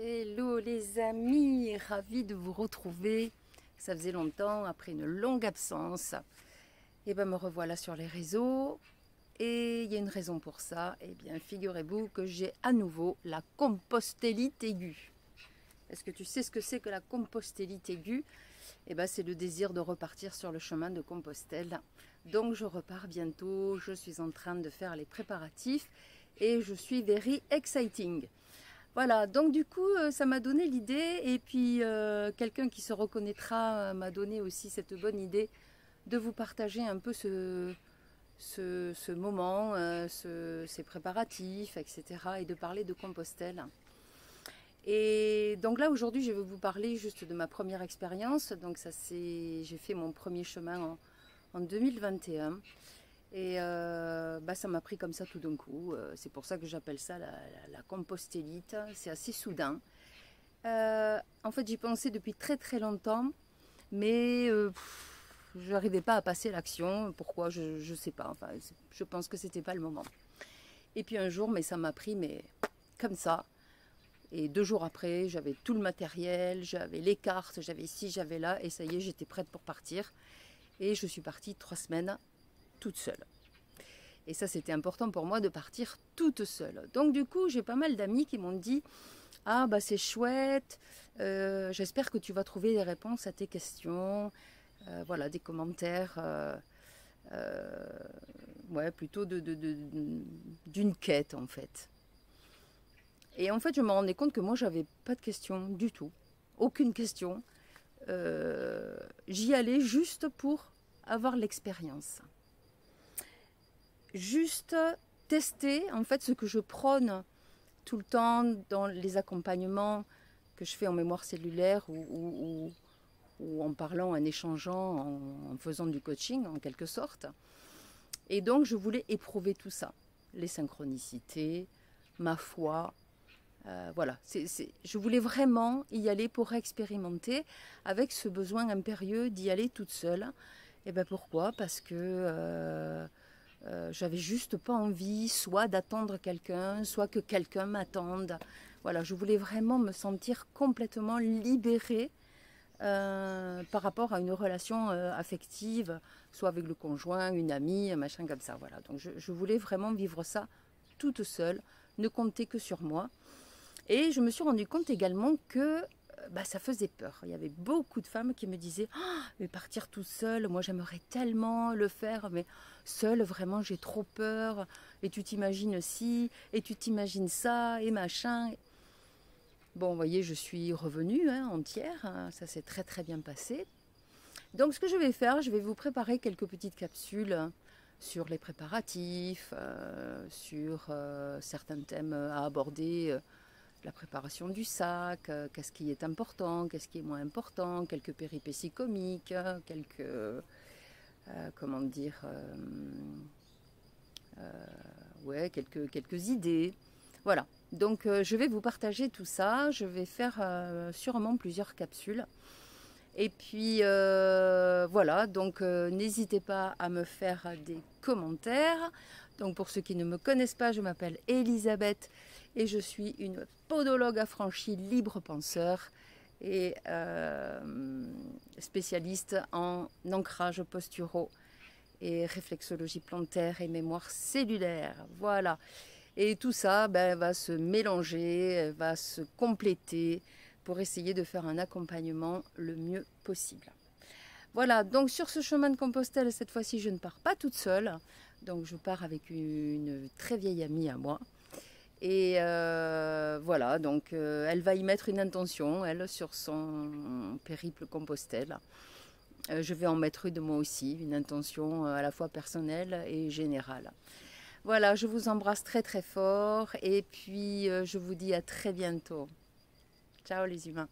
Hello les amis, ravi de vous retrouver. Ça faisait longtemps, après une longue absence. Et ben me revoilà sur les réseaux. Et il y a une raison pour ça. Eh bien, figurez-vous que j'ai à nouveau la compostellite aiguë. Est-ce que tu sais ce que c'est que la compostellite aiguë? Eh ben, c'est le désir de repartir sur le chemin de Compostelle. Donc je repars bientôt. Je suis en train de faire les préparatifs et je suis very exciting. Voilà, donc du coup, ça m'a donné l'idée, et puis quelqu'un qui se reconnaîtra m'a donné aussi cette bonne idée de vous partager un peu ce moment, ces préparatifs, etc. et de parler de Compostelle. Et donc là, aujourd'hui, je vais vous parler juste de ma première expérience. Donc ça, j'ai fait mon premier chemin en 2021. Et ça m'a pris comme ça tout d'un coup. C'est pour ça que j'appelle ça la compostellite. C'est assez soudain. En fait, j'y pensais depuis très très longtemps, mais je n'arrivais pas à passer l'action. Pourquoi? Je ne sais pas. Enfin, je pense que c'était pas le moment. Et puis un jour, mais ça m'a pris, mais comme ça. Et 2 jours après, j'avais tout le matériel, j'avais les cartes, j'avais ci, j'avais là, et ça y est, j'étais prête pour partir. Et je suis partie 3 semaines toute seule. Et ça, c'était important pour moi de partir toute seule. Donc du coup, j'ai pas mal d'amis qui m'ont dit « Ah, bah c'est chouette, j'espère que tu vas trouver des réponses à tes questions. » Voilà, des commentaires, ouais, plutôt d'une quête en fait. Et en fait, je me rendais compte que moi, j'avais pas de questions du tout. Aucune question. J'y allais juste pour avoir l'expérience. Juste tester en fait ce que je prône tout le temps dans les accompagnements que je fais en mémoire cellulaire ou en parlant, en échangeant, en faisant du coaching en quelque sorte. Et donc je voulais éprouver tout ça, les synchronicités, ma foi. Voilà, je voulais vraiment y aller pour expérimenter avec ce besoin impérieux d'y aller toute seule. Et ben pourquoi? Parce que j'avais juste pas envie soit d'attendre quelqu'un, soit que quelqu'un m'attende. Voilà, je voulais vraiment me sentir complètement libérée par rapport à une relation affective, soit avec le conjoint, une amie, un machin comme ça. Voilà, donc je voulais vraiment vivre ça toute seule, ne compter que sur moi. Et je me suis rendu compte également que ça faisait peur. Il y avait beaucoup de femmes qui me disaient «Ah, mais partir toute seule, moi j'aimerais tellement le faire, mais seule, vraiment, j'ai trop peur. Et tu t'imagines ci, et tu t'imagines ça, et machin. » Bon, vous voyez, je suis revenue entière. Ça s'est très très bien passé. Donc ce que je vais faire, je vais vous préparer quelques petites capsules sur les préparatifs, sur certains thèmes à aborder. La préparation du sac, qu'est-ce qui est important, qu'est-ce qui est moins important, quelques péripéties comiques, comment dire, ouais, quelques idées. Voilà, donc je vais vous partager tout ça, je vais faire sûrement plusieurs capsules. Et puis voilà, donc n'hésitez pas à me faire des commentaires. Donc pour ceux qui ne me connaissent pas, je m'appelle Elisabeth et je suis une podologue affranchie, libre penseur et spécialiste en ancrage posturaux et réflexologie plantaire et mémoire cellulaire. Voilà. Et tout ça va se mélanger, va se compléter pour essayer de faire un accompagnement le mieux possible. Voilà, donc sur ce chemin de Compostelle, cette fois-ci, je ne pars pas toute seule. Donc je pars avec une très vieille amie à moi. Et voilà, donc elle va y mettre une intention, elle, sur son périple Compostelle. Je vais en mettre une de moi aussi, une intention à la fois personnelle et générale. Voilà, je vous embrasse très très fort et puis je vous dis à très bientôt. Ciao les humains.